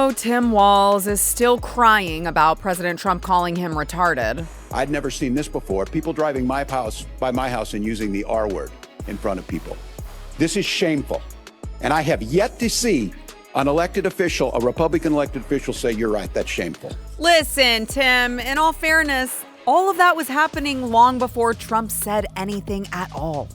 know Tim Walz is still crying about President Trump calling him retarded. I'd never seen this before. People driving by my house and using the R word in front of people. This is shameful. And I have yet to see an elected official, a Republican elected official, say, you're right, that's shameful. Listen, Tim, in all fairness, all of that was happening long before Trump said anything at all.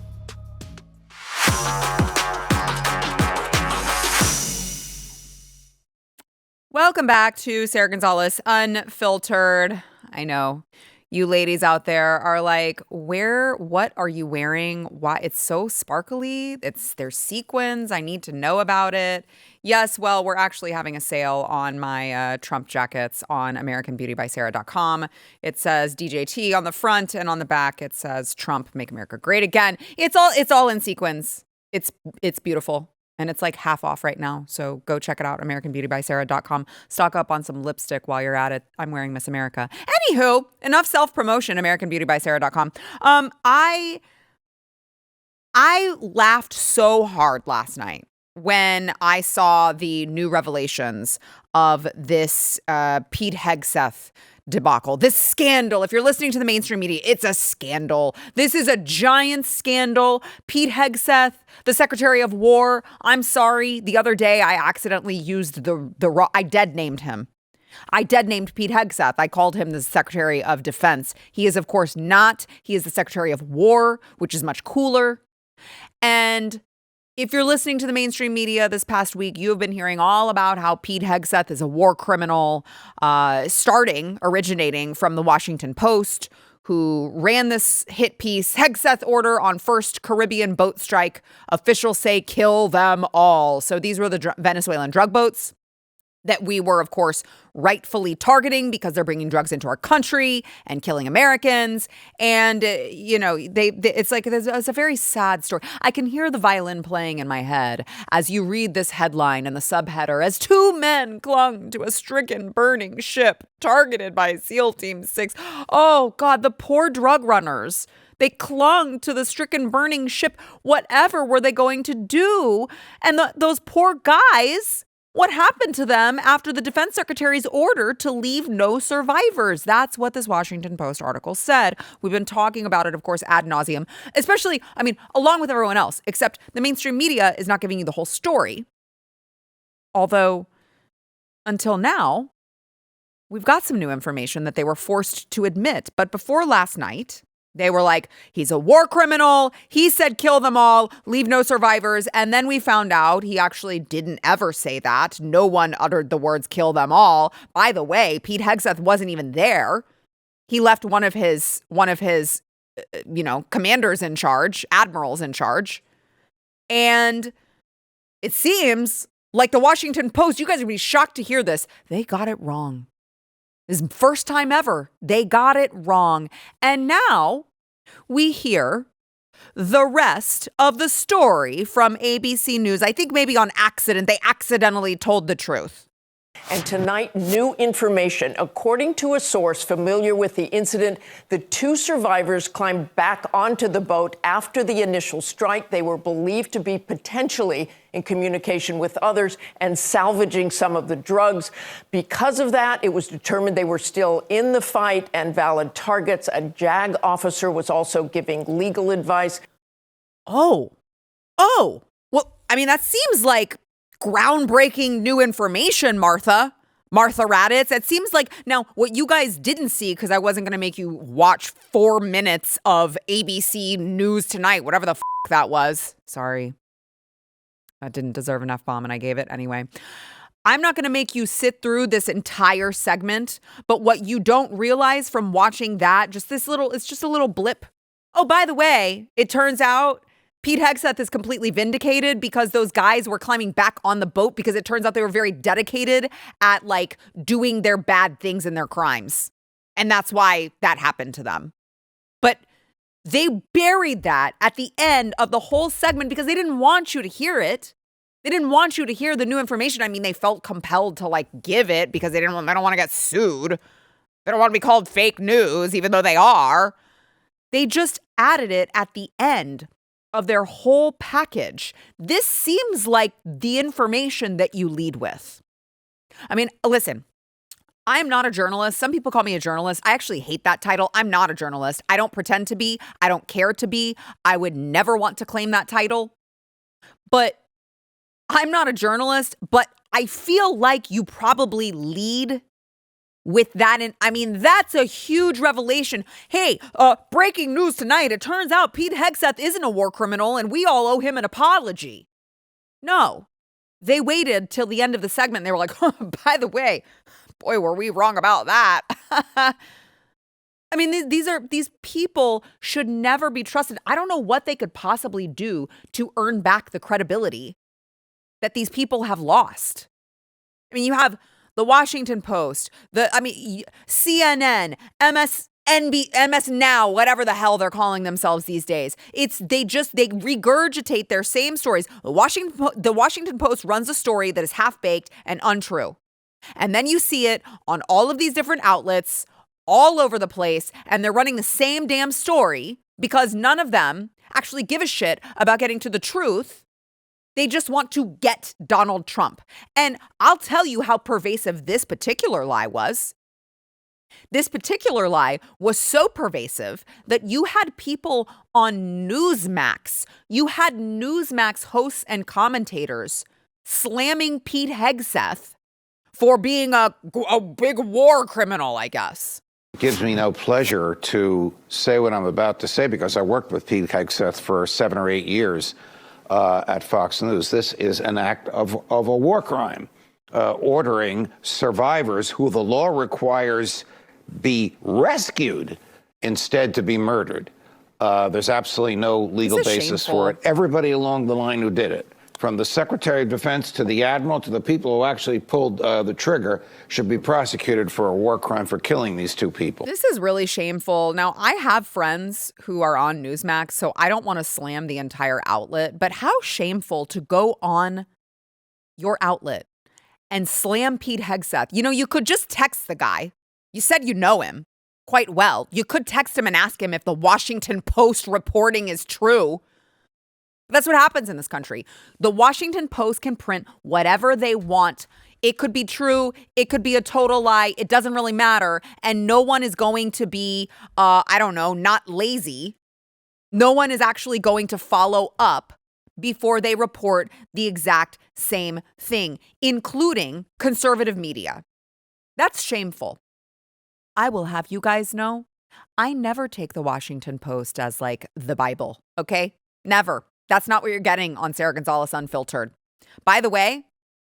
Welcome back to Sara Gonzales Unfiltered. I know you ladies out there are like, what are you wearing? Why? It's so sparkly. There's sequins. I need to know about it. Yes, well, we're actually having a sale on my Trump jackets on AmericanBeautyBySara.com. It says DJT on the front, and on the back it says Trump, Make America Great Again. It's all in sequins. It's beautiful. And it's like half off right now. So go check it out, AmericanBeautyBySara.com. Stock up on some lipstick while you're at it. I'm wearing Miss America. Anywho, enough self-promotion, AmericanBeautyBySara.com. I laughed so hard last night when I saw the new revelations of this Pete Hegseth debacle, this scandal. If you're listening to the mainstream media, it's a scandal. This is a giant scandal. Pete Hegseth, the Secretary of War. I'm sorry. The other day, I accidentally used I dead named him. I dead named Pete Hegseth. I called him the Secretary of Defense. He is, of course, not. He is the Secretary of War, which is much cooler. And if you're listening to the mainstream media this past week, you have been hearing all about how Pete Hegseth is a war criminal, originating from the Washington Post, who ran this hit piece, Hegseth Order on First Caribbean Boat Strike. Officials say kill them all. So these were the Venezuelan drug boats that we were, of course, rightfully targeting because they're bringing drugs into our country and killing Americans. And, it's a very sad story. I can hear the violin playing in my head as you read this headline and the subheader, as 2 men clung to a stricken burning ship targeted by SEAL Team 6. Oh, God, the poor drug runners. They clung to the stricken burning ship. Whatever were they going to do? And those poor guys, what happened to them after the defense secretary's order to leave no survivors? That's what this Washington Post article said. We've been talking about it, of course, ad nauseum, especially, along with everyone else, except the mainstream media is not giving you the whole story. Although, until now, we've got some new information that they were forced to admit. But before last night, they were like, he's a war criminal. He said kill them all, leave no survivors. And then we found out he actually didn't ever say that. No one uttered the words kill them all. By the way, Pete Hegseth wasn't even there. He left one of his commanders in charge, admirals in charge. And it seems like the Washington Post, you guys are going to be shocked to hear this, they got it wrong. This is the first time ever. They got it wrong. And now we hear the rest of the story from ABC News. I think maybe on accident, they accidentally told the truth. And tonight, new information. According to a source familiar with the incident, the 2 survivors climbed back onto the boat after the initial strike. They were believed to be potentially in communication with others and salvaging some of the drugs. Because of that, it was determined they were still in the fight and valid targets. A JAG officer was also giving legal advice. Oh, well, that seems like groundbreaking new information, Martha Raditz. It seems like, now what you guys didn't see, because I wasn't going to make you watch 4 minutes of ABC News Tonight, whatever the that was. Sorry. That didn't deserve an F-bomb and I gave it anyway. I'm not going to make you sit through this entire segment, but what you don't realize from watching that, it's just a little blip. Oh, by the way, it turns out Pete Hegseth is completely vindicated because those guys were climbing back on the boat because it turns out they were very dedicated at doing their bad things and their crimes. And that's why that happened to them. But they buried that at the end of the whole segment because they didn't want you to hear it. They didn't want you to hear the new information. They felt compelled to give it because they don't want to get sued. They don't want to be called fake news, even though they are. They just added it at the end of their whole package. This seems like the information that you lead with. I mean, listen, I'm not a journalist. Some people call me a journalist. I actually hate that title. I'm not a journalist. I don't pretend to be. I don't care to be. I would never want to claim that title. But I'm not a journalist, but I feel like you probably lead with that. And I mean, that's a huge revelation. Hey, breaking news tonight. It turns out Pete Hegseth isn't a war criminal and we all owe him an apology. No, they waited till the end of the segment. They were like, by the way, boy, were we wrong about that. I mean, these people should never be trusted. I don't know what they could possibly do to earn back the credibility that these people have lost. I mean, you have the Washington Post, CNN, MS Now, whatever the hell they're calling themselves these days. They regurgitate their same stories. The Washington Post runs a story that is half-baked and untrue. And then you see it on all of these different outlets all over the place, and they're running the same damn story because none of them actually give a shit about getting to the truth. They just want to get Donald Trump. And I'll tell you how pervasive this particular lie was. This particular lie was so pervasive that you had people on Newsmax. You had Newsmax hosts and commentators slamming Pete Hegseth for being a big war criminal, I guess. It gives me no pleasure to say what I'm about to say because I worked with Pete Hegseth for 7 or 8 years at Fox News. This is an act of a war crime, ordering survivors who the law requires be rescued instead to be murdered. There's absolutely no legal basis for it. Everybody along the line who did it, from the Secretary of Defense to the Admiral to the people who actually pulled the trigger, should be prosecuted for a war crime for killing these two people. This is really shameful. Now, I have friends who are on Newsmax, so I don't want to slam the entire outlet, but how shameful to go on your outlet and slam Pete Hegseth. You know, you could just text the guy. You said you know him quite well. You could text him and ask him if the Washington Post reporting is true. That's what happens in this country. The Washington Post can print whatever they want. It could be true. It could be a total lie. It doesn't really matter. And no one is going to be, not lazy. No one is actually going to follow up before they report the exact same thing, including conservative media. That's shameful. I will have you guys know, I never take the Washington Post as like the Bible, okay? Never. That's not what you're getting on Sara Gonzales Unfiltered. By the way,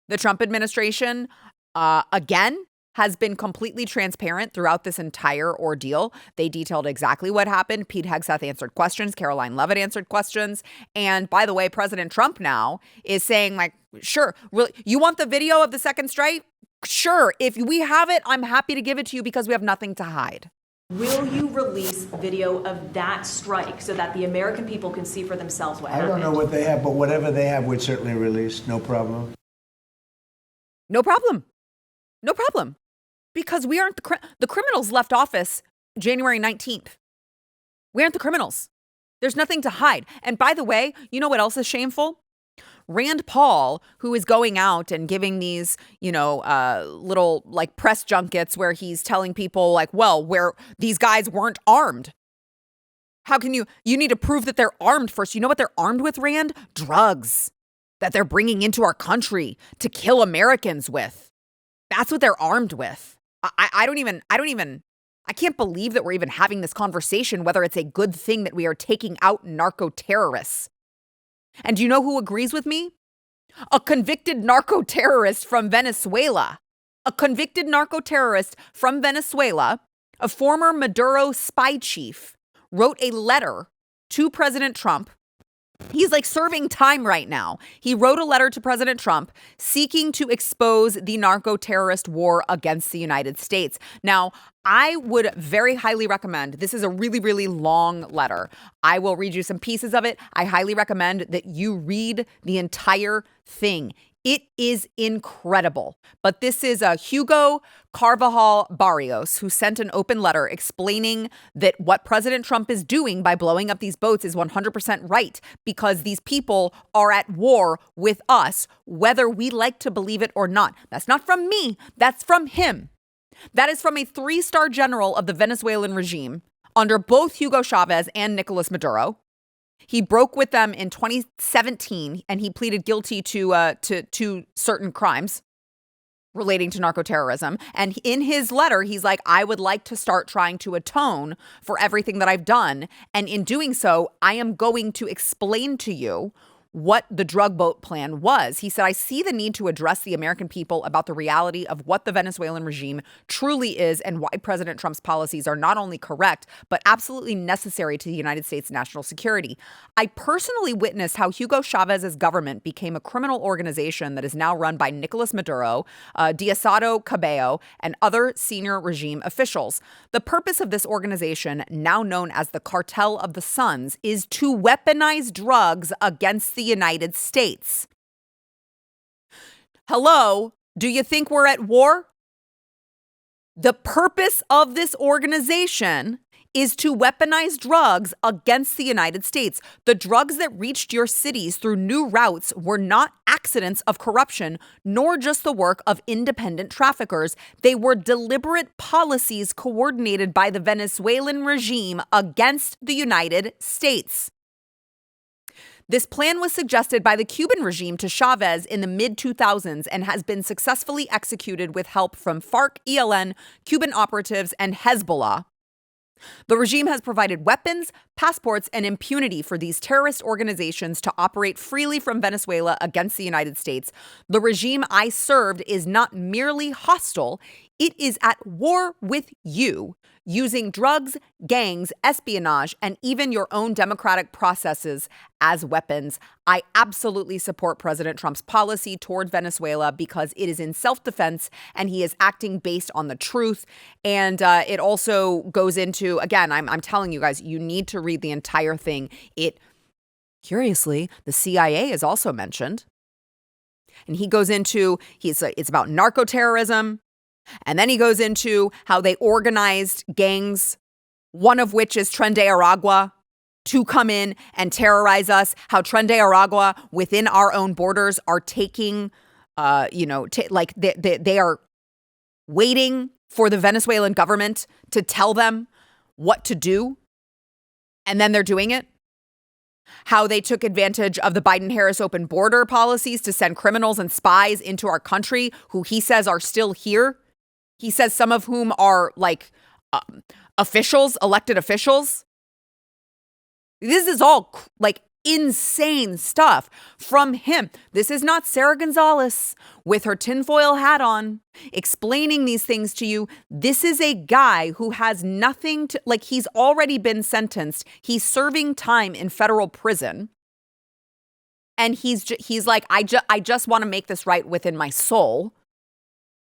the Trump administration, again, has been completely transparent throughout this entire ordeal. They detailed exactly what happened. Pete Hegseth answered questions. Caroline Leavitt answered questions. And by the way, President Trump now is saying, like, sure, really, you want the video of the second strike? Sure. If we have it, I'm happy to give it to you because we have nothing to hide. Will you release video of that strike so that the American people can see for themselves what happened? I don't know what they have, but whatever they have, we'd certainly release. No problem. No problem. No problem. Because we aren't the criminals left office January 19th. We aren't the criminals. There's nothing to hide. And by the way, you know what else is shameful? Rand Paul, who is going out and giving these, little like press junkets where he's telling people like, well, where these guys weren't armed. How can you need to prove that they're armed first. You know what they're armed with, Rand? Drugs that they're bringing into our country to kill Americans with. That's what they're armed with. I can't believe that we're even having this conversation, whether it's a good thing that we are taking out narco-terrorists. And do you know who agrees with me? A convicted narco-terrorist from Venezuela. A convicted narco-terrorist from Venezuela, a former Maduro spy chief, wrote a letter to President Trump. He's like serving time right now. He wrote a letter to President Trump seeking to expose the narco-terrorist war against the United States. Now, I would very highly recommend, this is a really, really long letter. I will read you some pieces of it. I highly recommend that you read the entire thing. It is incredible. But this is Hugo Carvajal Barrios, who sent an open letter explaining that what President Trump is doing by blowing up these boats is 100% right, because these people are at war with us, whether we like to believe it or not. That's not from me. That's from him. That is from a 3-star general of the Venezuelan regime under both Hugo Chavez and Nicolas Maduro. He broke with them in 2017, and he pleaded guilty to certain crimes relating to narco-terrorism. And in his letter, he's like, I would like to start trying to atone for everything that I've done. And in doing so, I am going to explain to you what the drug boat plan was. He said, I see the need to address the American people about the reality of what the Venezuelan regime truly is and why President Trump's policies are not only correct, but absolutely necessary to the United States' national security. I personally witnessed how Hugo Chavez's government became a criminal organization that is now run by Nicolas Maduro, Diosdado Cabello, and other senior regime officials. The purpose of this organization, now known as the Cartel of the Suns, is to weaponize drugs against the United States. Hello, do you think we're at war? The purpose of this organization is to weaponize drugs against the United States. The drugs that reached your cities through new routes were not accidents of corruption, nor just the work of independent traffickers. They were deliberate policies coordinated by the Venezuelan regime against the United States. This plan was suggested by the Cuban regime to Chavez in the mid-2000s and has been successfully executed with help from FARC, ELN, Cuban operatives, and Hezbollah. The regime has provided weapons, passports, and impunity for these terrorist organizations to operate freely from Venezuela against the United States. The regime I served is not merely hostile, it is at war with you, using drugs, gangs, espionage, and even your own democratic processes as weapons. I absolutely support President Trump's policy toward Venezuela because it is in self-defense and he is acting based on the truth. And it also goes into, again, I'm telling you guys, you need to read the entire thing. Curiously, the CIA is also mentioned. And he goes into, it's about narco-terrorism. And then he goes into how they organized gangs, one of which is Tren de Aragua, to come in and terrorize us. How Tren de Aragua within our own borders are taking, they are waiting for the Venezuelan government to tell them what to do. And then they're doing it. How they took advantage of the Biden-Harris open border policies to send criminals and spies into our country who he says are still here. He says some of whom are officials, elected officials. This is all insane stuff from him. This is not Sara Gonzales with her tinfoil hat on explaining these things to you. This is a guy who has nothing to, he's already been sentenced. He's serving time in federal prison. And he's like, I just want to make this right within my soul.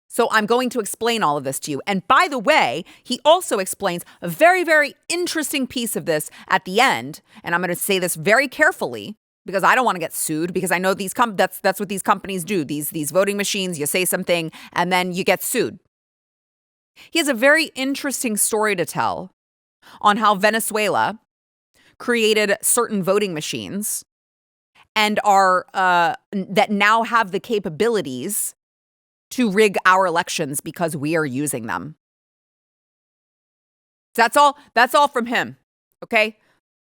So I'm going to explain all of this to you. And by the way, he also explains a very, very interesting piece of this at the end. And I'm going to say this very carefully because I don't want to get sued, because I know that's what these companies do. These voting machines, you say something and then you get sued. He has a very interesting story to tell on how Venezuela created certain voting machines and are that now have the capabilities to rig our elections because we are using them. That's all from him. Okay?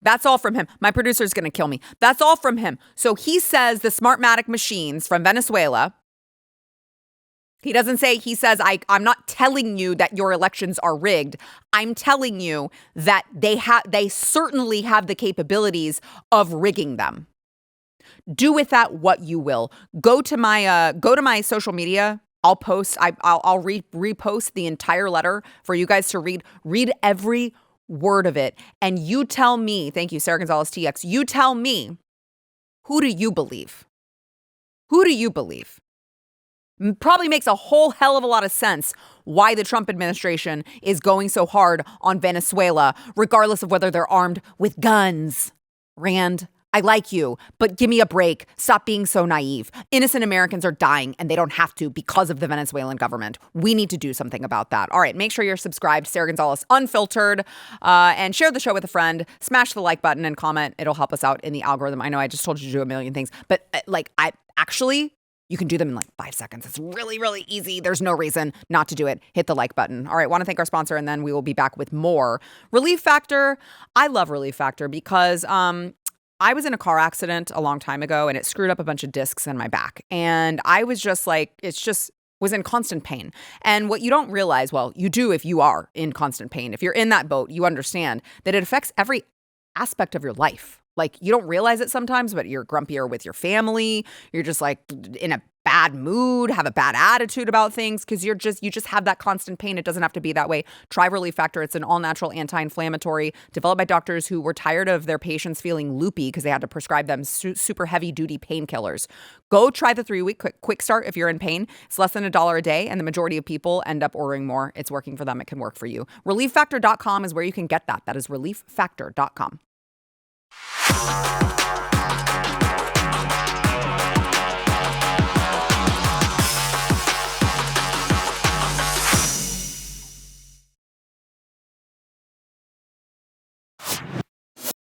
That's all from him. My producer's going to kill me. That's all from him. So he says the Smartmatic machines from Venezuela. He doesn't say, he says, I'm not telling you that your elections are rigged. I'm telling you that they certainly have the capabilities of rigging them. Do with that what you will. Go to my social media. I'll post. I'll repost the entire letter for you guys to read. Read every word of it, and you tell me. Thank you, Sara Gonzales TX. You tell me. Who do you believe? Who do you believe? Probably makes a whole hell of a lot of sense why the Trump administration is going so hard on Venezuela, regardless of whether they're armed with guns. Rand I like you, but give me a break. Stop being so naive. Innocent Americans are dying and they don't have to because of the Venezuelan government. We need to do something about that. All right, make sure you're subscribed. Sara Gonzales, Unfiltered, and share the show with a friend. Smash the like button and comment. It'll help us out in the algorithm. I know I just told you to do a million things, but you can do them in like 5 seconds. It's really, really easy. There's no reason not to do it. Hit the like button. All right, want to thank our sponsor, and then we will be back with more. Relief Factor. I love Relief Factor because I was in a car accident a long time ago and it screwed up a bunch of discs in my back. And I was just like, was in constant pain. And what you don't realize, well, you do if you are in constant pain. If you're in that boat, you understand that it affects every aspect of your life. Like, you don't realize it sometimes, but you're grumpier with your family. You're just like in a bad mood, have a bad attitude about things because you just have that constant pain. It doesn't have to be that way. Try Relief Factor. It's an all-natural anti-inflammatory developed by doctors who were tired of their patients feeling loopy because they had to prescribe them super heavy-duty painkillers. Go try the 3-week quick start if you're in pain. It's less than $1 a day, and the majority of people end up ordering more. It's working for them. It can work for you. ReliefFactor.com is where you can get that. That is ReliefFactor.com.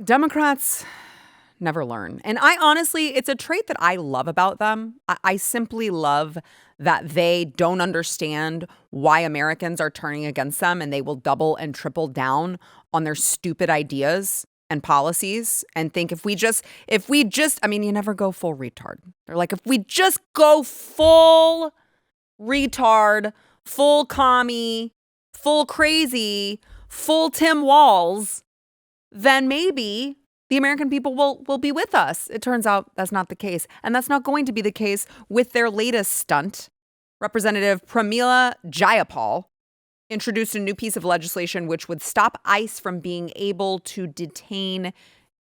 Democrats never learn. And I honestly, it's a trait that I love about them. I simply love that they don't understand why Americans are turning against them, and they will double and triple down on their stupid ideas and policies and think if we just, I mean, you never go full retard. They're like, if we just go full retard, full commie, full crazy, full Tim Walz, then maybe the American people will be with us. It turns out that's not the case. And that's not going to be the case with their latest stunt. Representative Pramila Jayapal introduced a new piece of legislation which would stop ICE from being able to detain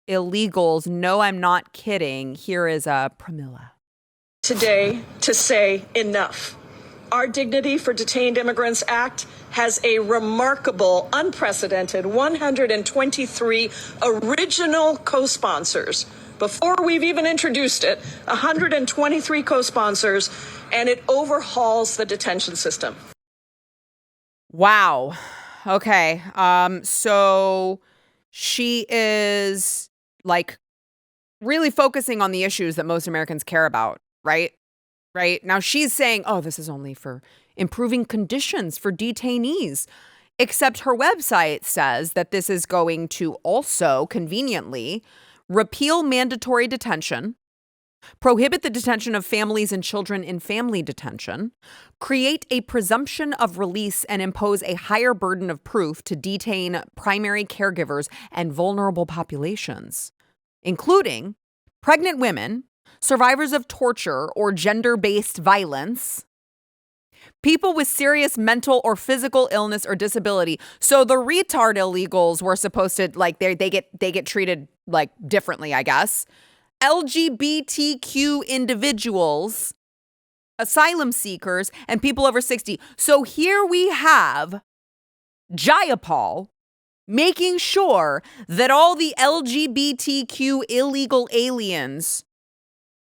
illegals. No, I'm not kidding. Here is Pramila. Today to say enough. Our Dignity for Detained Immigrants Act has a remarkable, unprecedented 123 original co-sponsors. Before we've even introduced it, 123 co-sponsors, and it overhauls the detention system. Wow. Okay. So she is like really focusing on the issues that most Americans care about, right? Right? Now she's saying, oh, this is only for improving conditions for detainees. Except her website says that this is going to also conveniently repeal mandatory detention, prohibit the detention of families and children in family detention, create a presumption of release, and impose a higher burden of proof to detain primary caregivers and vulnerable populations, including pregnant women, survivors of torture or gender-based violence, people with serious mental or physical illness or disability. So the retard illegals were supposed to, like, they get treated like differently, I guess. LGBTQ individuals, asylum seekers, and people over 60. So here we have Jayapal making sure that all the LGBTQ illegal aliens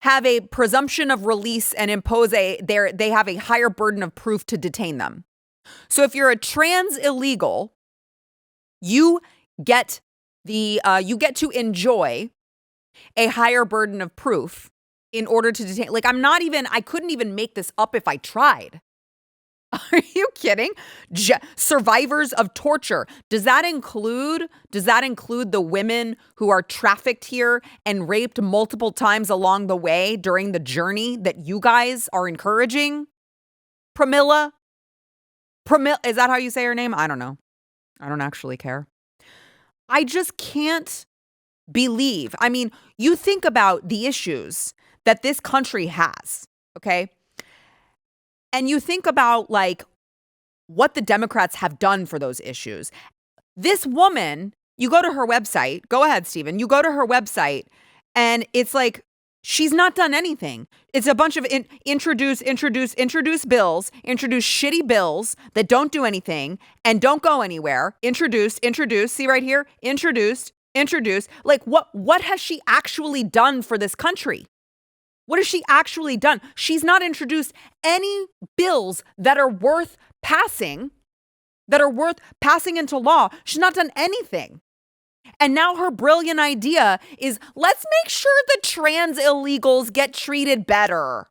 have a presumption of release and impose they have a higher burden of proof to detain them. So if you're a trans illegal, you get to enjoy a higher burden of proof in order to detain. Like, I couldn't even make this up if I tried. Are you kidding? Survivors of torture. Does that include the women who are trafficked here and raped multiple times along the way during the journey that you guys are encouraging? Pramila, is that how you say her name? I don't know. I don't actually care. I just can't believe. I mean, you think about the issues that this country has, okay? And you think about, like, what the Democrats have done for those issues. This woman, you go to her website. Go ahead, Stephen. You go to her website, and it's like she's not done anything. It's a bunch of introduce bills, introduce shitty bills that don't do anything and don't go anywhere. Introduced. See right here? Introduced. introduce, like, what has she actually done for this country? What has she actually done? She's not introduced any bills that are worth passing into law. She's not done anything. And now her brilliant idea is, let's make sure the trans illegals get treated better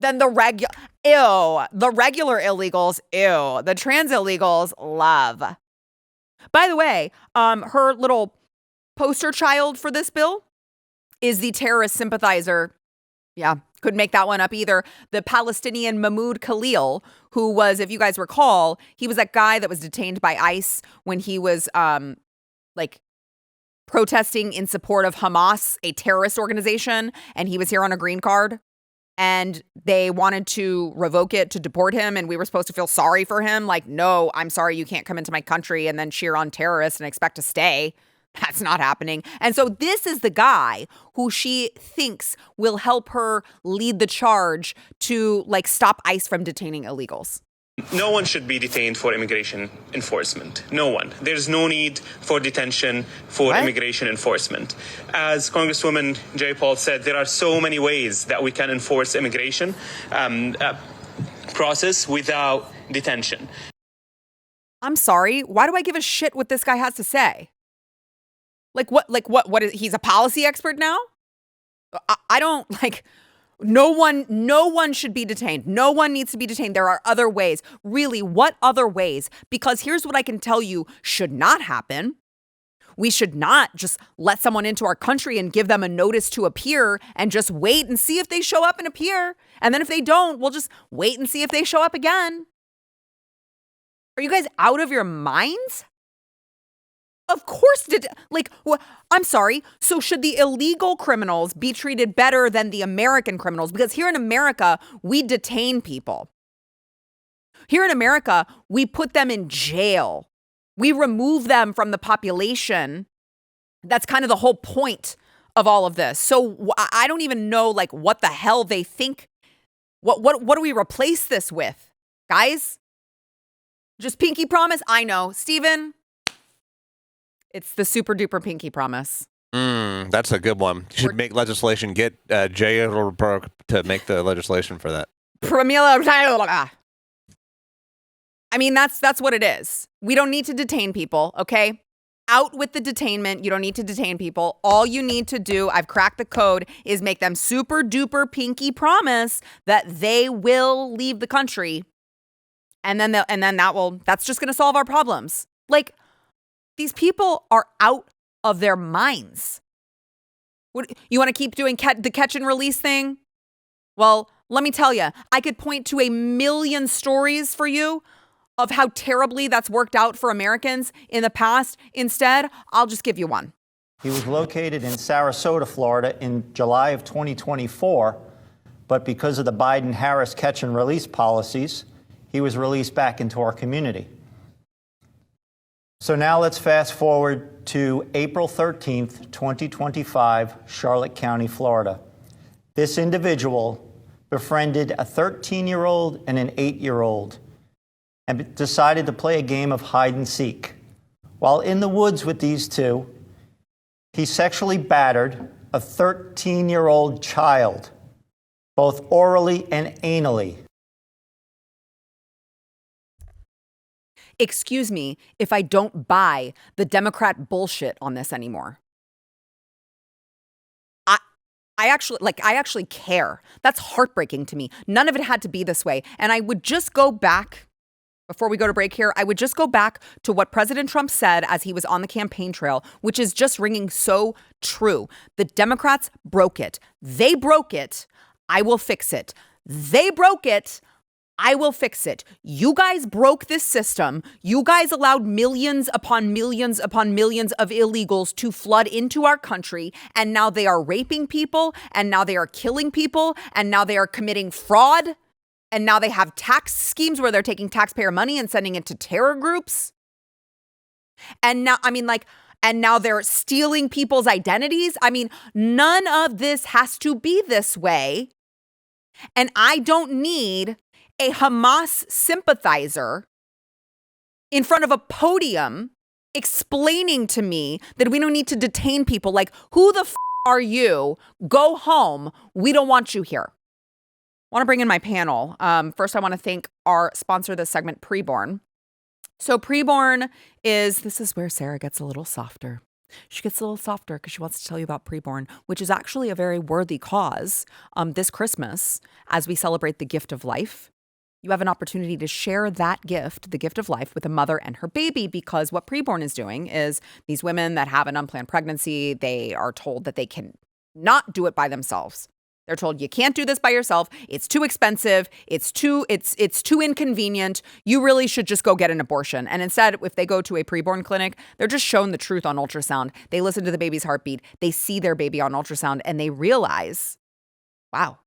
than the regular illegals. Ew. The trans illegals love. By the way, her little poster child for this bill is the terrorist sympathizer. Yeah, couldn't make that one up either. The Palestinian Mahmoud Khalil, who was, if you guys recall, he was that guy that was detained by ICE when he was protesting in support of Hamas, a terrorist organization, and he was here on a green card. And they wanted to revoke it to deport him, and we were supposed to feel sorry for him. Like, no, I'm sorry, you can't come into my country and then cheer on terrorists and expect to stay. That's not happening. And so this is the guy who she thinks will help her lead the charge to, like, stop ICE from detaining illegals. No one should be detained for immigration enforcement. No one. There's no need for detention for immigration enforcement. As Congresswoman Jayapal said, there are so many ways that we can enforce immigration process without detention. I'm sorry. Why do I give a shit what this guy has to say? What is, he's a policy expert now? I don't like... No one should be detained. No one needs to be detained. There are other ways. Really, what other ways? Because here's what I can tell you should not happen. We should not just let someone into our country and give them a notice to appear and just wait and see if they show up and appear. And then if they don't, we'll just wait and see if they show up again. Are you guys out of your minds? Of course, I'm sorry. So should the illegal criminals be treated better than the American criminals? Because here in America, we detain people. Here in America, we put them in jail. We remove them from the population. That's kind of the whole point of all of this. So I don't even know, like, what the hell they think. What do we replace this with? Guys? Just pinky promise? I know. Steven? It's the super duper pinky promise. That's a good one. You should make legislation. Get Jay to make the legislation for that. Pramila. I mean, that's what it is. We don't need to detain people, okay? Out with the detainment. You don't need to detain people. All you need to do, I've cracked the code, is make them super duper pinky promise that they will leave the country. And then that's just going to solve our problems. Like, these people are out of their minds. What, you want to keep doing the catch and release thing? Well, let me tell you, I could point to a million stories for you of how terribly that's worked out for Americans in the past. Instead, I'll just give you one. He was located in Sarasota, Florida in July of 2024, but because of the Biden-Harris catch and release policies, he was released back into our community. So now let's fast forward to April 13th, 2025, Charlotte County, Florida. This individual befriended a 13-year-old and an 8-year-old and decided to play a game of hide and seek. While in the woods with these two, he sexually battered a 13-year-old child, both orally and anally. Excuse me if I don't buy the Democrat bullshit on this anymore. I actually care. That's heartbreaking to me. None of it had to be this way. And I would just go back, before we go to break here, I would just go back to what President Trump said as he was on the campaign trail, which is just ringing so true. The Democrats broke it. They broke it. I will fix it. They broke it. I will fix it. You guys broke this system. You guys allowed millions upon millions upon millions of illegals to flood into our country. And now they are raping people. And now they are killing people. And now they are committing fraud. And now they have tax schemes where they're taking taxpayer money and sending it to terror groups. And now, and now they're stealing people's identities. I mean, none of this has to be this way. And I don't need a Hamas sympathizer in front of a podium explaining to me that we don't need to detain people. Like, who the are you? Go home. We don't want you here. I want to bring in my panel. First, I want to thank our sponsor of this segment, PreBorn. So PreBorn this is where Sara gets a little softer. She gets a little softer because she wants to tell you about PreBorn, which is actually a very worthy cause. This Christmas, as we celebrate the gift of life, you have an opportunity to share that gift, the gift of life, with a mother and her baby, because what PreBorn is doing is these women that have an unplanned pregnancy, they are told that they can not do it by themselves. They're told you can't do this by yourself. It's too expensive. It's too inconvenient. You really should just go get an abortion. And instead, if they go to a preborn clinic, they're just shown the truth on ultrasound. They listen to the baby's heartbeat. They see their baby on ultrasound and they realize, wow,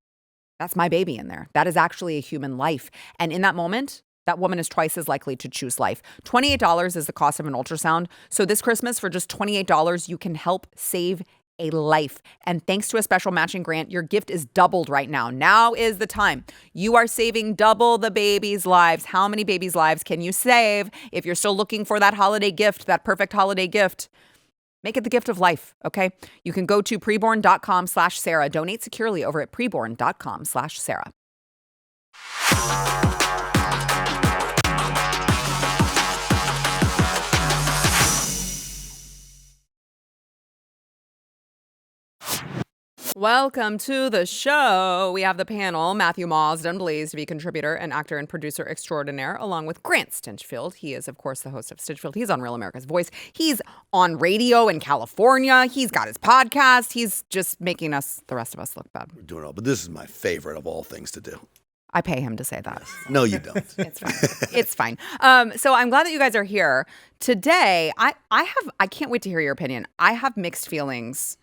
that's my baby in there. That is actually a human life. And in that moment, that woman is twice as likely to choose life. $28 is the cost of an ultrasound. So this Christmas, for just $28, you can help save a life. And thanks to a special matching grant, your gift is doubled right now. Now is the time. You are saving double the babies' lives. How many babies' lives can you save if you're still looking for that holiday gift, that perfect holiday gift? Make it the gift of life, okay? You can go to preborn.com/Sara. Donate securely over at preborn.com/Sara. Welcome to the show. We have the panel, Matthew Mardsen, pleased to be contributor and actor and producer extraordinaire, along with Grant Stinchfield. He is, of course, the host of Stinchfield. He's on Real America's Voice. He's on radio in California. He's got his podcast. He's just making us, the rest of us, look bad. We're doing all, but this is my favorite of all things to do. I pay him to say that. No, you don't. It's fine. It's fine. So I'm glad that you guys are here today. I can't wait to hear your opinion. I have mixed feelings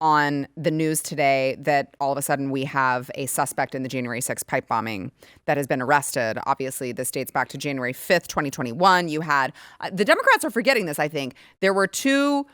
on the news today that all of a sudden we have a suspect in the January 6th pipe bombing that has been arrested. Obviously, this dates back to January 5th, 2021. You had, the Democrats are forgetting this, I think. There were 2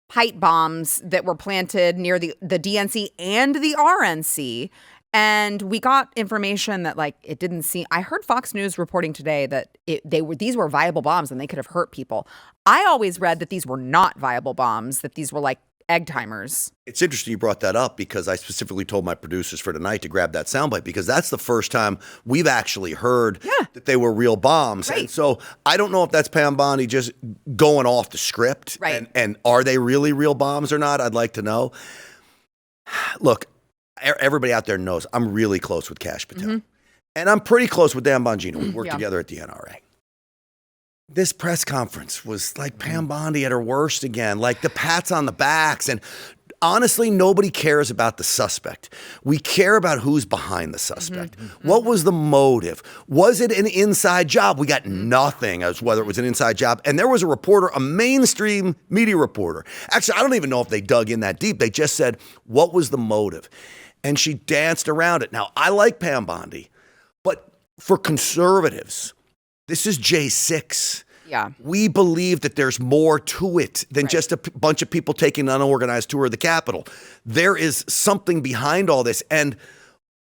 pipe bombs that were planted near the DNC and the RNC. And we got information that, like, it didn't seem, I heard Fox News reporting today that these were viable bombs and they could have hurt people. I always read that these were not viable bombs, that these were like egg timers. It's interesting you brought that up because I specifically told my producers for tonight to grab that soundbite because that's the first time we've actually heard that they were real bombs. Right. And so I don't know if that's Pam Bondi just going off the script. Right. And are they really real bombs or not? I'd like to know. Look, everybody out there knows I'm really close with Kash Patel. Mm-hmm. And I'm pretty close with Dan Bongino. We worked together at the NRA. This press conference was like Pam Bondi at her worst again, like the pats on the backs. And honestly, nobody cares about the suspect. We care about who's behind the suspect. Mm-hmm. What was the motive? Was it an inside job? We got nothing as whether it was an inside job. And there was a reporter, a mainstream media reporter. Actually, I don't even know if they dug in that deep. They just said, what was the motive? And she danced around it. Now, I like Pam Bondi, but for conservatives, this is J6. Yeah. We believe that there's more to it than just a bunch of people taking an unorganized tour of the Capitol. There is something behind all this. And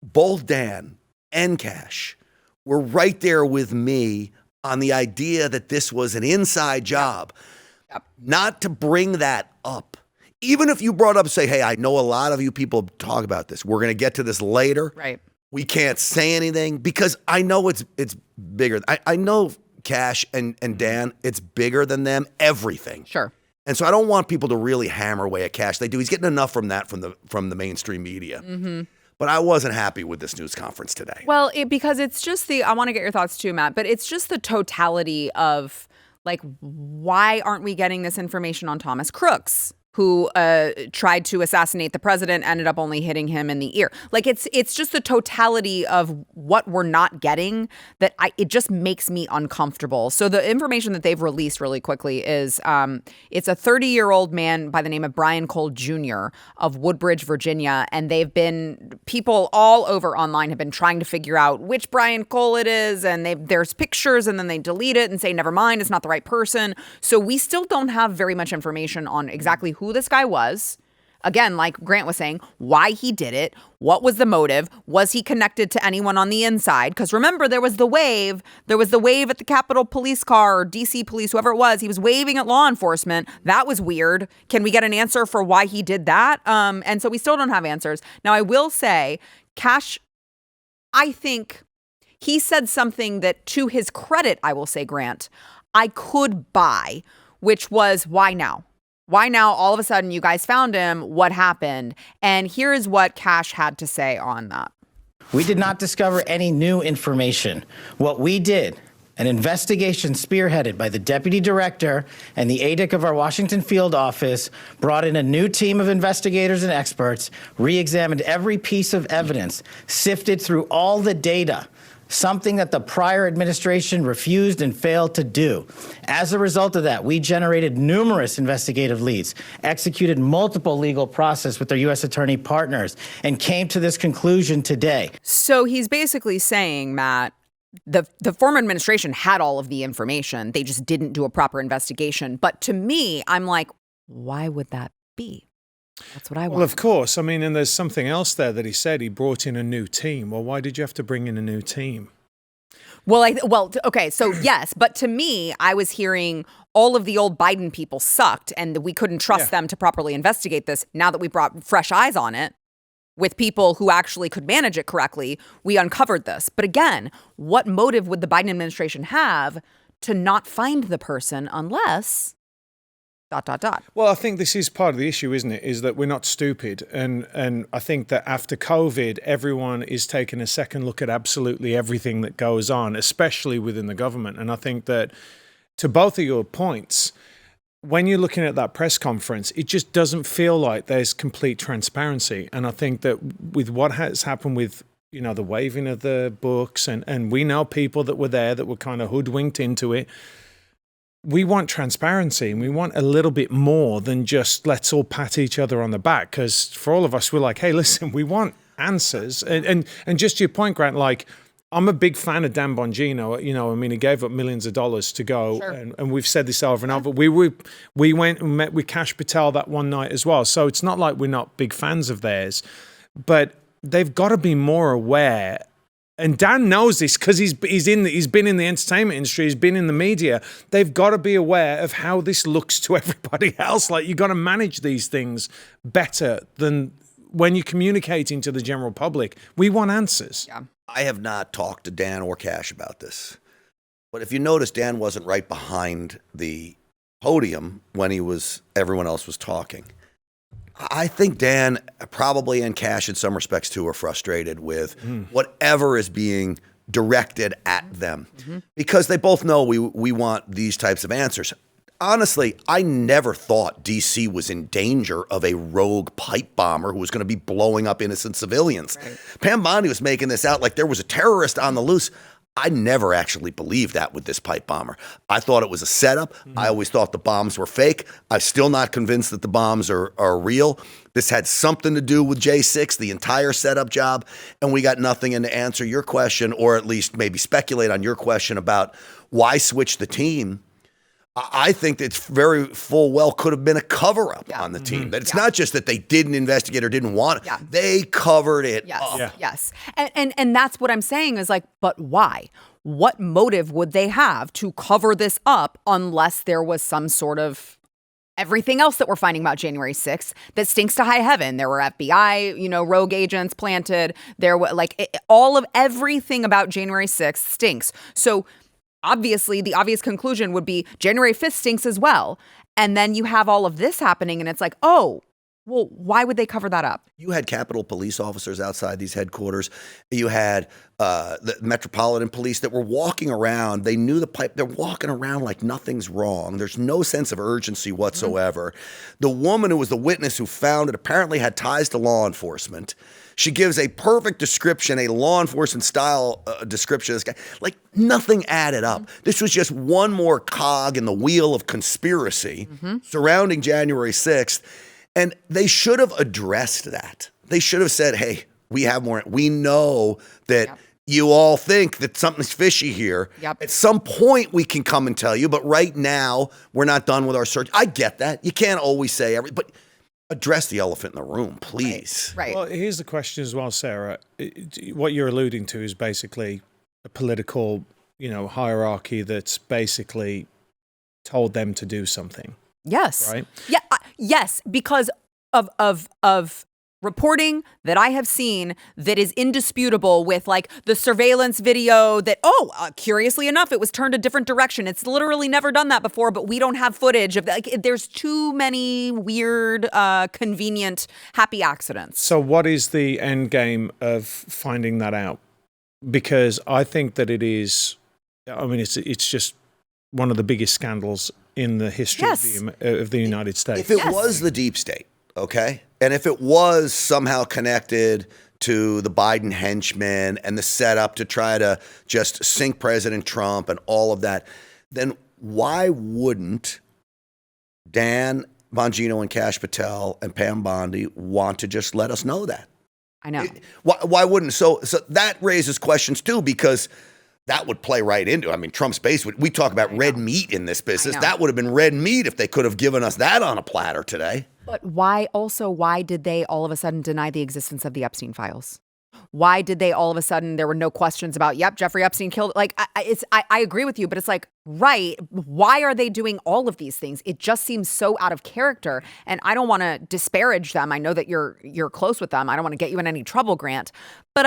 both Dan and Kash were right there with me on the idea that this was an inside job. Yep. Not to bring that up. Even if you brought up and say, hey, I know a lot of you people talk about this. We're going to get to this later. Right. We can't say anything because I know it's bigger. I know Kash and Dan, it's bigger than them, everything. Sure. And so I don't want people to really hammer away at Kash. They do. He's getting enough from that from the mainstream media. Mm-hmm. But I wasn't happy with this news conference today. Well, because it's just I want to get your thoughts too, Matt, but it's just the totality of, like, why aren't we getting this information on Thomas Crooks, who tried to assassinate the president, ended up only hitting him in the ear. Like, it's just the totality of what we're not getting that it just makes me uncomfortable. So the information that they've released really quickly is it's a 30-year-old man by the name of Brian Cole Jr. of Woodbridge, Virginia. And people all over online have been trying to figure out which Brian Cole it is. And there's pictures and then they delete it and say, never mind, it's not the right person. So we still don't have very much information on exactly who this guy was. again, like Grant was saying, why he did it. What was the motive? Was he connected to anyone on the inside? Because remember, there was the wave. There was the wave at the Capitol Police car or DC Police, whoever it was. He was waving at law enforcement. That was weird. Can we get an answer for why he did that? And so we still don't have answers. Now, I will say, Cash, I think he said something that, to his credit, I will say, Grant, I could buy, which was, why now? Why now, all of a sudden, you guys found him? What happened? And here is what Cash had to say on that. We did not discover any new information. What we did, an investigation spearheaded by the deputy director and the ADIC of our Washington field office, brought in a new team of investigators and experts, re-examined every piece of evidence, sifted through all the data, something that the prior administration refused and failed to do. As a result of that, we generated numerous investigative leads, executed multiple legal process with our U.S. attorney partners, and came to this conclusion today. So he's basically saying, Matt, the former administration had all of the information. They just didn't do a proper investigation. But to me, I'm like, why would that be? That's what I want. Well, of course. I mean, and there's something else there that he said. He brought in a new team. Well, why did you have to bring in a new team? Well, okay, so yes, but to me, I was hearing all of the old Biden people sucked and we couldn't trust them to properly investigate this. Now that we brought fresh eyes on it with people who actually could manage it correctly, we uncovered this. But again, what motive would the Biden administration have to not find the person unless... ... Well, I think this is part of the issue, isn't it? Is that we're not stupid. And I think that after COVID, everyone is taking a second look at absolutely everything that goes on, especially within the government. And I think that, to both of your points, when you're looking at that press conference, it just doesn't feel like there's complete transparency. And I think that with what has happened with, you know, the waving of the books, and we know people that were there that were kind of hoodwinked into it, we want transparency, and we want a little bit more than just let's all pat each other on the back. Because for all of us, we're like, hey, listen, we want answers. And just to your point, Grant, like, I'm a big fan of Dan Bongino. You know, I mean, he gave up millions of dollars to go. Sure. And we've said this over and over. We went and met with Kash Patel that one night as well. So it's not like we're not big fans of theirs. But they've got to be more aware. And Dan knows this because he's been in the entertainment industry, he's been in the media. They've got to be aware of how this looks to everybody else. Like, you've got to manage these things better than when you're communicating to the general public. We want answers. Yeah. I have not talked to Dan or Cash about this. But if you notice, Dan wasn't right behind the podium when everyone else was talking. I think Dan probably, and Cash in some respects too, are frustrated with whatever is being directed at them, because they both know we want these types of answers. Honestly, I never thought DC was in danger of a rogue pipe bomber who was going to be blowing up innocent civilians. Right. Pam Bondi was making this out like there was a terrorist on the loose. I never actually believed that with this pipe bomber. I thought it was a setup. I always thought the bombs were fake. I'm still not convinced that the bombs are real. This had something to do with J6, the entire setup job, and we got nothing in to answer your question, or at least maybe speculate on your question about why switch the team. I think it's very full well could have been a cover-up on the team. That it's not just that they didn't investigate or didn't want it. Yeah. They covered it up. Yeah. Yes. And that's what I'm saying is like, but why? What motive would they have to cover this up unless there was some sort of everything else that we're finding about January 6th that stinks to high heaven? There were FBI, rogue agents planted. There were everything about January 6th stinks. So obviously, the obvious conclusion would be January 5th stinks as well. And then you have all of this happening, and it's like, oh, well, why would they cover that up? You had Capitol police officers outside these headquarters. You had the Metropolitan Police that were walking around. They knew the pipe. They're walking around like nothing's wrong. There's no sense of urgency whatsoever. The woman who was the witness who found it apparently had ties to law enforcement. She gives a perfect description, a law enforcement style description of this guy. Like, nothing added up. This was just one more cog in the wheel of conspiracy surrounding January 6th. And they should have addressed that. They should have said, hey, we have more. We know that you all think that something's fishy here. At some point, we can come and tell you. But right now, we're not done with our search. I get that. You can't always say everything. But address the elephant in the room, please. Right. Well, here's the question as well, Sarah. What you're alluding to is basically a political, hierarchy that's basically told them to do something. Yes. Right? Yeah. Yes, because of reporting that I have seen that is indisputable with like the surveillance video that, curiously enough, it was turned a different direction. It's literally never done that before, but we don't have footage of that. Like, there's too many weird, convenient, happy accidents. So what is the end game of finding that out? Because I think that it is, it's just one of the biggest scandals in the history of the United States. If it was the deep state, okay? And if it was somehow connected to the Biden henchmen and the setup to try to just sink President Trump and all of that, then why wouldn't Dan Bongino and Kash Patel and Pam Bondi want to just let us know that? I know. Why wouldn't? So that raises questions too, because that would play right into, Trump's base. We talk about red meat in this business. That would have been red meat if they could have given us that on a platter today. But why did they all of a sudden deny the existence of the Epstein files? Why did they all of a sudden, there were no questions about, Jeffrey Epstein killed, I agree with you, but it's like, right, why are they doing all of these things? It just seems so out of character, and I don't want to disparage them. I know that you're close with them. I don't want to get you in any trouble, Grant. But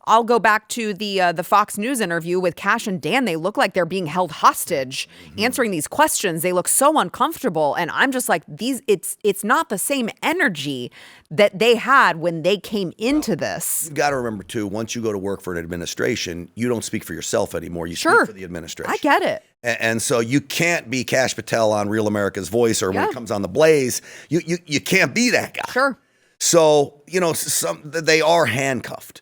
I'll go back to the Fox News interview with Kash and Dan. They look like they're being held hostage, answering these questions. They look so uncomfortable, and I'm just like, it's not the same energy that they had when they came into this. You got to remember too, once you go to work for an administration, you don't speak for yourself anymore. You speak for the administration. I get it. And so you can't be Kash Patel on Real America's Voice or when it comes on The Blaze. You can't be that guy. Sure. So, they are handcuffed.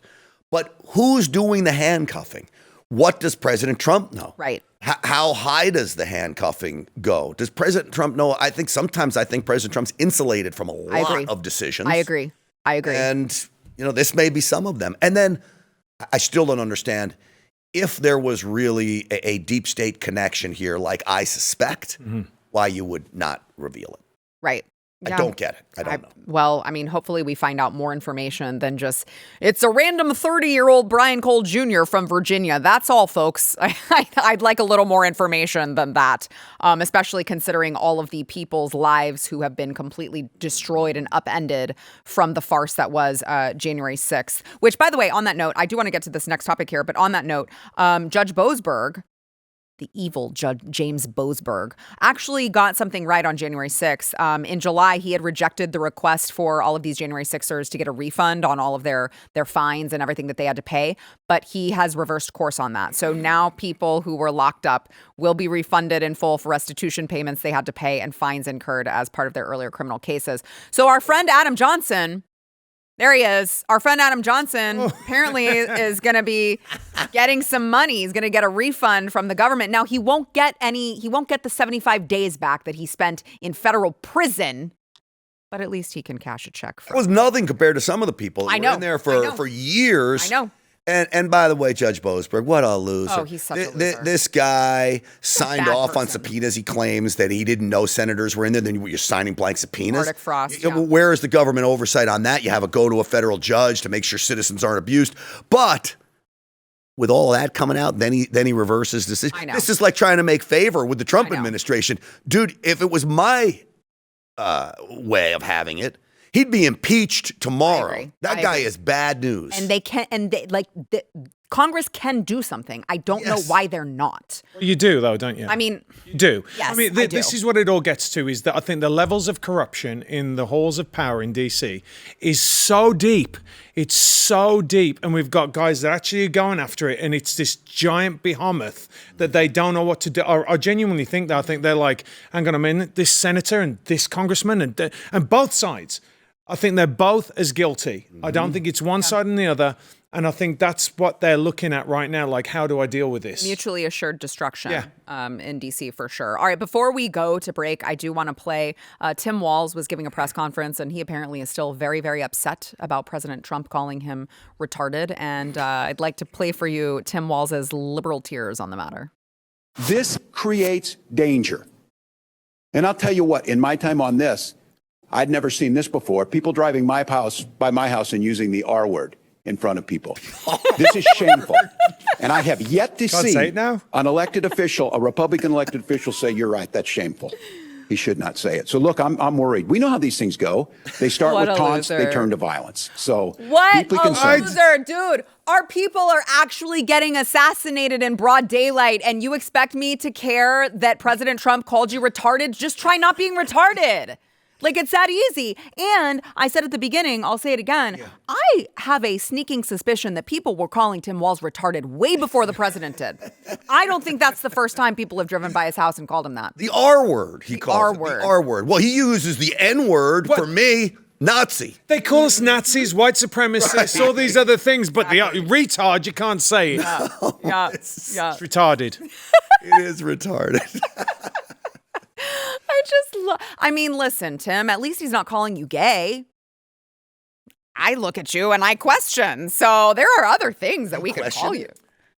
But who's doing the handcuffing? What does President Trump know? Right. How high does the handcuffing go? Does President Trump know? I think President Trump's insulated from a lot of decisions. I agree. And, this may be some of them. And then I still don't understand if there was really a deep state connection here, like I suspect, why you would not reveal it. Right. I don't get it. I don't know. Well, hopefully we find out more information than just, it's a random 30-year-old Brian Cole Jr. from Virginia. That's all, folks. I'd like a little more information than that, especially considering all of the people's lives who have been completely destroyed and upended from the farce that was January 6th. Which, by the way, on that note, I do want to get to this next topic here, but on that note, Judge Boasberg, the evil Judge James Boasberg, actually got something right on January 6th. In July, he had rejected the request for all of these January 6ers to get a refund on all of their fines and everything that they had to pay, but he has reversed course on that. So now people who were locked up will be refunded in full for restitution payments they had to pay and fines incurred as part of their earlier criminal cases. So our friend Adam Johnson, there he is. Our friend Adam Johnson apparently is going to be getting some money. He's going to get a refund from the government. Now, he won't get the 75 days back that he spent in federal prison, but at least he can cash a check. It was nothing compared to some of the people that were in there for years. I know. And by the way, Judge Boasberg, what a loser. Oh, he's such a loser. This guy signed off on subpoenas. He claims that he didn't know senators were in there. Then you're signing blank subpoenas. Nordic Frost, Where is the government oversight on that? You have go to a federal judge to make sure citizens aren't abused. But with all that coming out, then he reverses decision. I know. This is like trying to make favor with the Trump administration. Dude, if it was my way of having it, he'd be impeached tomorrow. That guy is bad news. And Congress can do something. I don't know why they're not. You do, though, don't you? You do. Yes, This is what it all gets to, is that I think the levels of corruption in the halls of power in D.C. is so deep. It's so deep. And we've got guys that actually are going after it. And it's this giant behemoth that they don't know what to do. I genuinely think that. I think they're like, hang on a minute, this senator and this congressman and both sides. I think they're both as guilty. I don't think it's one side and the other. And I think that's what they're looking at right now. Like, how do I deal with this? Mutually assured destruction in D.C. for sure. All right, before we go to break, I do want to play. Tim Walz was giving a press conference, and he apparently is still very, very upset about President Trump calling him retarded. And I'd like to play for you Tim Walz's liberal tears on the matter. This creates danger. And I'll tell you what, in my time on this, I'd never seen this before. People driving by my house and using the R word in front of people. This is shameful. And I have yet to see an elected official, a Republican elected official, say, you're right, that's shameful. He should not say it. So look, I'm worried. We know how these things go. They start with taunts, they turn to violence. So what a loser, dude. Our people are actually getting assassinated in broad daylight, and you expect me to care that President Trump called you retarded? Just try not being retarded. Like, it's that easy. And I said at the beginning, I'll say it again, I have a sneaking suspicion that people were calling Tim Walz retarded way before the president did. I don't think that's the first time people have driven by his house and called him that. The R word, he calls it. The R word. Well, he uses the N word for me. Nazi. They call us Nazis, white supremacists, all these other things, but the retard, you can't say it. Yeah. It's retarded. It is retarded. I mean, listen, Tim, at least he's not calling you gay. I look at you and I question. So there are other things that we could call you.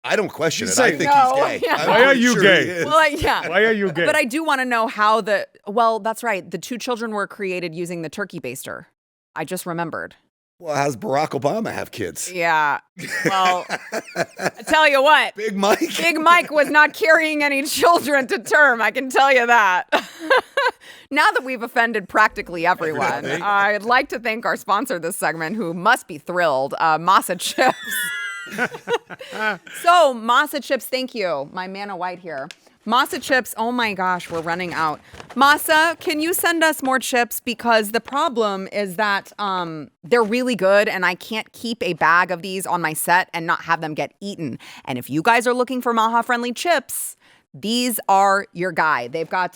I don't question it. I think he's gay. Yeah. Why are you gay? Well, yeah. Why are you gay? But I do want to know how that's right. The two children were created using the turkey baster. I just remembered. Well, how's Barack Obama have kids? Yeah. Well, I tell you what. Big Mike? Big Mike was not carrying any children to term, I can tell you that. Now that we've offended practically everyone, I'd like to thank our sponsor this segment, who must be thrilled, Masa Chips. So, Masa Chips, thank you. My Manna White here. Masa Chips, oh my gosh, we're running out. Masa, can you send us more chips? Because the problem is that they're really good and I can't keep a bag of these on my set and not have them get eaten. And if you guys are looking for Maha-friendly chips, these are your guy. They've got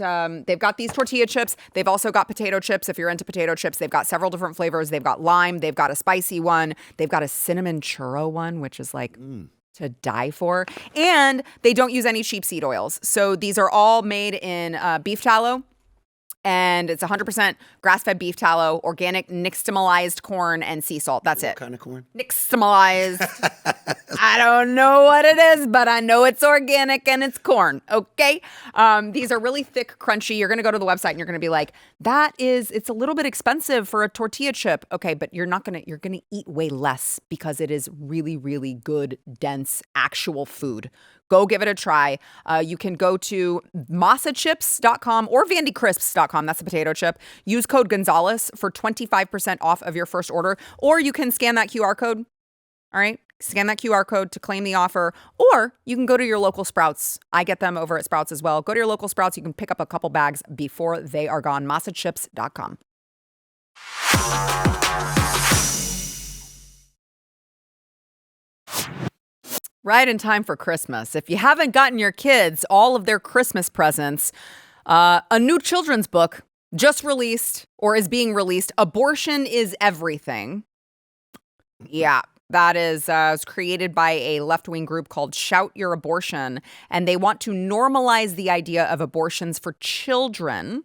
these tortilla chips. They've also got potato chips. If you're into potato chips, they've got several different flavors. They've got lime. They've got a spicy one. They've got a cinnamon churro one, which is like to die for. And they don't use any cheap seed oils. So these are all made in beef tallow. And it's 100% grass-fed beef tallow, organic nixtamalized corn, and sea salt. That's it. What kind of corn? Nixtamalized. I don't know what it is, but I know it's organic and it's corn. Okay? These are really thick, crunchy. You're going to go to the website and you're going to be like, it's a little bit expensive for a tortilla chip. Okay, but you're going to eat way less because it is really, really good, dense, actual food. Go give it a try. You can go to masachips.com or vandycrisps.com. That's the potato chip. Use code Gonzales for 25% off of your first order. Or you can scan that QR code. All right? Scan that QR code to claim the offer. Or you can go to your local Sprouts. I get them over at Sprouts as well. Go to your local Sprouts. You can pick up a couple bags before they are gone. Masachips.com. Right in time for Christmas. If you haven't gotten your kids all of their Christmas presents, a new children's book just released or is being released, Abortion is Everything. Yeah, that is was created by a left-wing group called Shout Your Abortion, and they want to normalize the idea of abortions for children.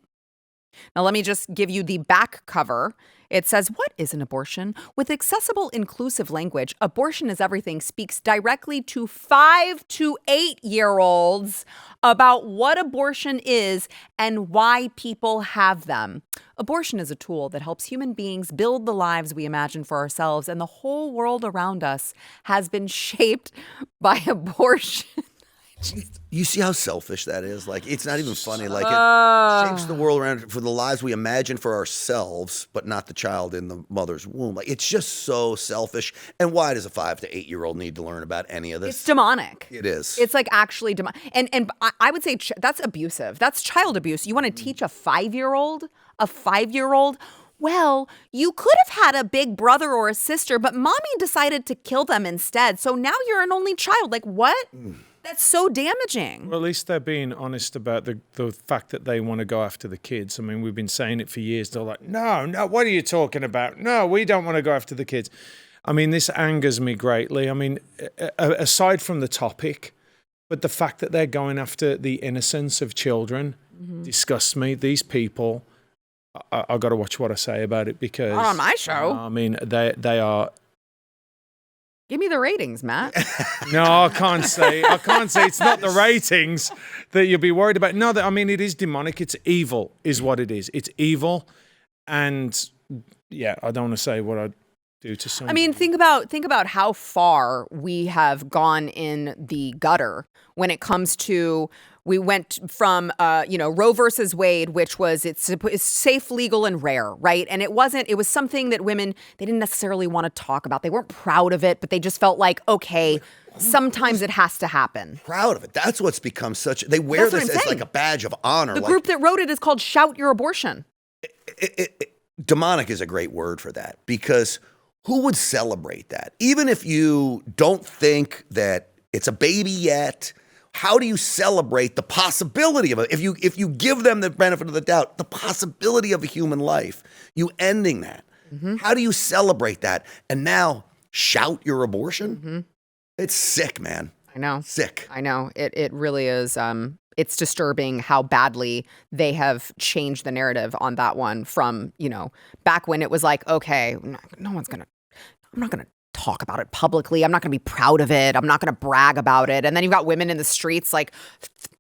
Now, let me just give you the back cover. It says, what is an abortion? With accessible, inclusive language, Abortion is Everything speaks directly to 5 to 8-year-olds about what abortion is and why people have them. Abortion is a tool that helps human beings build the lives we imagine for ourselves, and the whole world around us has been shaped by abortion. You see how selfish that is? Like, it's not even funny. Like, it shapes the world around for the lives we imagine for ourselves, but not the child in the mother's womb. Like, it's just so selfish. And why does a 5 to 8-year-old need to learn about any of this? It's demonic. It is. It's like actually demonic. And I would say that's abusive. That's child abuse. You want to teach a 5-year-old? Well, you could have had a big brother or a sister, but mommy decided to kill them instead. So now you're an only child. Like, what? That's so damaging. Well, at least they're being honest about the fact that they want to go after the kids. I mean, we've been saying it for years. They're like, no, what are you talking about? No, we don't want to go after the kids. I mean, this angers me greatly. I mean, aside from the topic, but the fact that they're going after the innocence of children disgusts me. These people, I've got to watch what I say about it because... Not on my show. I mean, they are... Give me the ratings, Matt. No, I can't say. It's not the ratings that you'll be worried about. No, I mean, it is demonic. It's evil is what it is. It's evil. And yeah, I don't want to say what I'd do to someone. I mean, think about how far we have gone in the gutter when it comes to. We went from, Roe versus Wade, which was it's safe, legal, and rare, right? And it wasn't. It was something that women, they didn't necessarily want to talk about. They weren't proud of it, but they just felt like, okay, sometimes it has to happen. Proud of it. That's what's become such. They wear this as like a badge of honor. The group that wrote it is called Shout Your Abortion. Demonic is a great word for that, because who would celebrate that? Even if you don't think that it's a baby yet. How do you celebrate the possibility of it? If you give them the benefit of the doubt, the possibility of a human life, you ending that. Mm-hmm. How do you celebrate that? And now shout your abortion? Mm-hmm. It's sick, man. I know. Sick. I know. It really is. It's disturbing how badly they have changed the narrative on that one from, back when it was like, okay, I'm not going to talk about it publicly. I'm not going to be proud of it. I'm not going to brag about it. And then you've got women in the streets like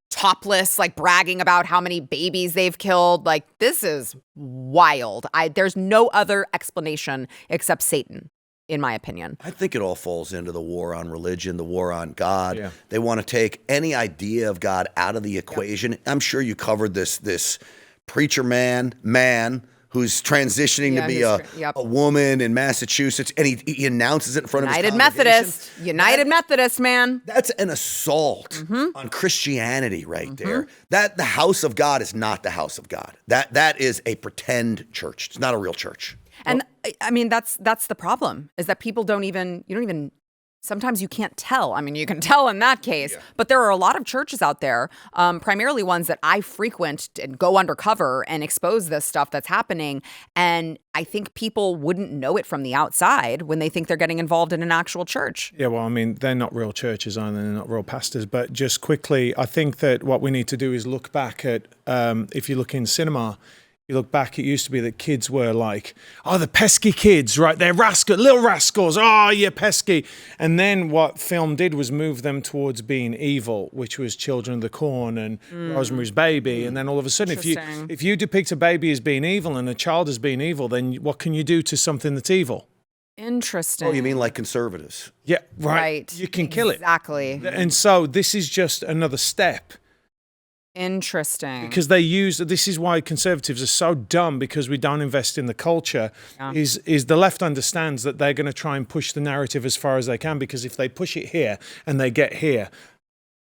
topless, like bragging about how many babies they've killed. Like, this is wild. There's no other explanation except Satan, in my opinion. I think it all falls into the war on religion, the war on God. Yeah. They want to take any idea of God out of the equation. Yep. I'm sure you covered this preacher man who's transitioning to be a woman in Massachusetts, and he announces it in front of his congregation. United Methodist, man. That's an assault on Christianity right there. That the house of God is not the house of God. That is a pretend church. It's not a real church. And I mean, that's the problem, is that people you don't even, sometimes you can't tell. I mean, you can tell in that case, but there are a lot of churches out there, primarily ones that I frequent and go undercover and expose this stuff that's happening. And I think people wouldn't know it from the outside when they think they're getting involved in an actual church. Yeah, well, I mean, they're not real churches, are they? They're not real pastors. But just quickly, I think that what we need to do is look back at, if you look in cinema, you look back, it used to be that kids were like, oh, the pesky kids, right? They're little rascals. Oh, you're pesky. And then what film did was move them towards being evil, which was Children of the Corn and Rosemary's Baby. And then all of a sudden, if you depict a baby as being evil and a child as being evil, then what can you do to something that's evil? Interesting. Oh, you mean like conservatives? Yeah, right. You can kill it. Exactly. And so this is just another step. Interesting. Because this is why conservatives are so dumb, because we don't invest in the culture, is the left understands that they're going to try and push the narrative as far as they can, because if they push it here and they get here,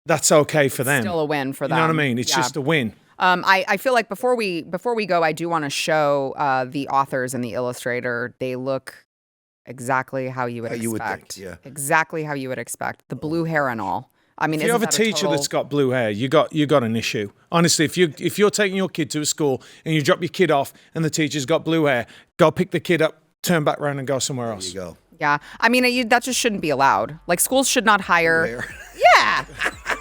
that's okay for them. Still a win for them. You know what I mean? It's just a win. I feel like before we go, I do want to show the authors and the illustrator. They look exactly how you would expect. You would think, yeah. Exactly how you would expect. The blue hair and all. I mean, if you have a teacher that's got blue hair, you got an issue. Honestly, if you're taking your kid to a school and you drop your kid off and the teacher's got blue hair, go pick the kid up, turn back around and go somewhere else. There you go. Yeah. I mean, that just shouldn't be allowed. Like, schools should not hire. Yeah.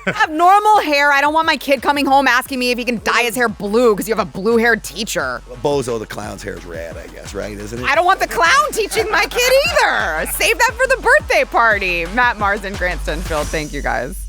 Have normal hair. I don't want my kid coming home asking me if he can dye his hair blue because you have a blue-haired teacher. Well, Bozo the clown's hair is red, I guess, right? Isn't it? I don't want the clown teaching my kid either. Save that for the birthday party. Matt Mardsen, Grant Stinchfield. Thank you, guys.